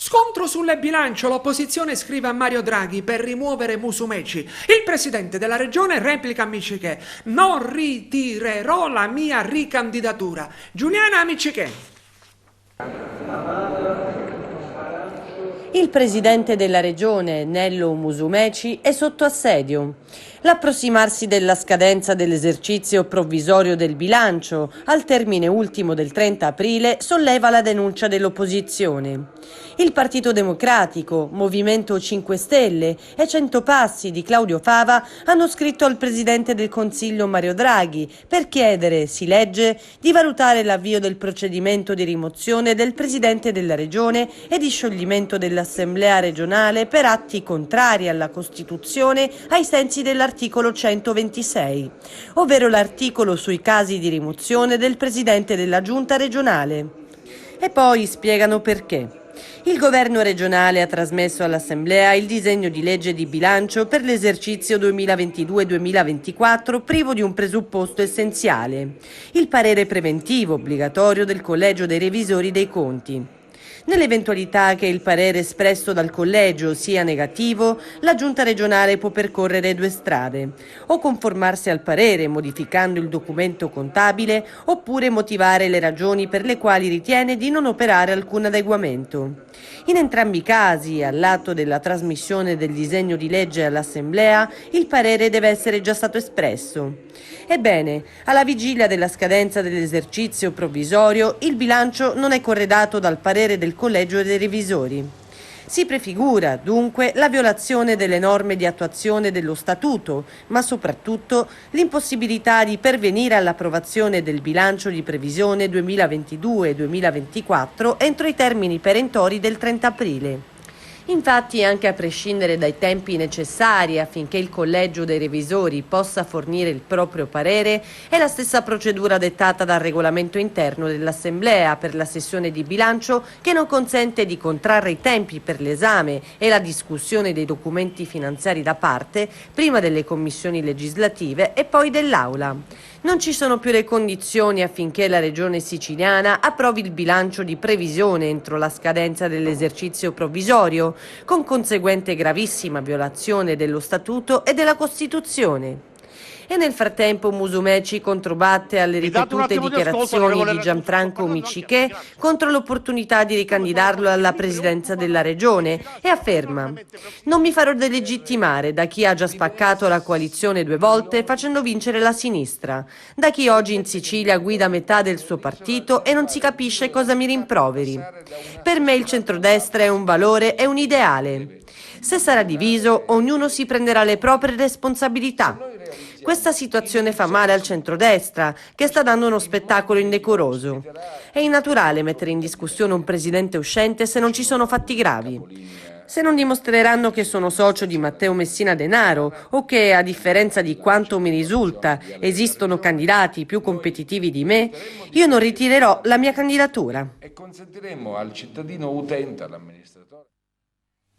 Scontro sulle bilancio, l'opposizione scrive a Mario Draghi per rimuovere Musumeci. Il presidente della regione replica a Miccichè: non ritirerò la mia ricandidatura. Giuliana Miccichè. Il presidente della regione, Nello Musumeci, è sotto assedio. L'approssimarsi della scadenza dell'esercizio provvisorio del bilancio, al termine ultimo del 30 aprile, solleva la denuncia dell'opposizione. Il Partito Democratico, Movimento 5 Stelle e 100 Passi di Claudio Fava hanno scritto al presidente del Consiglio Mario Draghi per chiedere, si legge, di valutare l'avvio del procedimento di rimozione del presidente della regione e di scioglimento dell'Assemblea regionale per atti contrari alla Costituzione ai sensi dell'articolo 126, ovvero l'articolo sui casi di rimozione del presidente della giunta regionale. E poi spiegano perché. Il governo regionale ha trasmesso all'Assemblea il disegno di legge di bilancio per l'esercizio 2022-2024 privo di un presupposto essenziale: il parere preventivo obbligatorio del Collegio dei Revisori dei Conti. Nell'eventualità che il parere espresso dal collegio sia negativo, la giunta regionale può percorrere due strade: o conformarsi al parere modificando il documento contabile, oppure motivare le ragioni per le quali ritiene di non operare alcun adeguamento. In entrambi i casi, all'atto della trasmissione del disegno di legge all'Assemblea, il parere deve essere già stato espresso. Ebbene, alla vigilia della scadenza dell'esercizio provvisorio, il bilancio non è corredato dal parere del Collegio dei Revisori. Si prefigura, dunque, la violazione delle norme di attuazione dello Statuto, ma soprattutto l'impossibilità di pervenire all'approvazione del bilancio di previsione 2022-2024 entro i termini perentori del 30 aprile. Infatti, anche a prescindere dai tempi necessari affinché il Collegio dei Revisori possa fornire il proprio parere, è la stessa procedura dettata dal regolamento interno dell'Assemblea per la sessione di bilancio che non consente di contrarre i tempi per l'esame e la discussione dei documenti finanziari da parte, prima delle commissioni legislative e poi dell'Aula. Non ci sono più le condizioni affinché la Regione siciliana approvi il bilancio di previsione entro la scadenza dell'esercizio provvisorio, con conseguente gravissima violazione dello Statuto e della Costituzione. E nel frattempo Musumeci controbatte alle ripetute dichiarazioni di Gianfranco Miccichè contro l'opportunità di ricandidarlo alla presidenza della regione e afferma: non mi farò delegittimare da chi ha già spaccato la coalizione 2 volte facendo vincere la sinistra, da chi oggi in Sicilia guida metà del suo partito e non si capisce cosa mi rimproveri. Per me il centrodestra è un valore e un ideale. Se sarà diviso, ognuno si prenderà le proprie responsabilità. Questa situazione fa male al centrodestra, che sta dando uno spettacolo indecoroso. È innaturale mettere in discussione un presidente uscente se non ci sono fatti gravi. Se non dimostreranno che sono socio di Matteo Messina Denaro o che, a differenza di quanto mi risulta, esistono candidati più competitivi di me, io non ritirerò la mia candidatura. E consentiremo al cittadino utente, all'amministratore.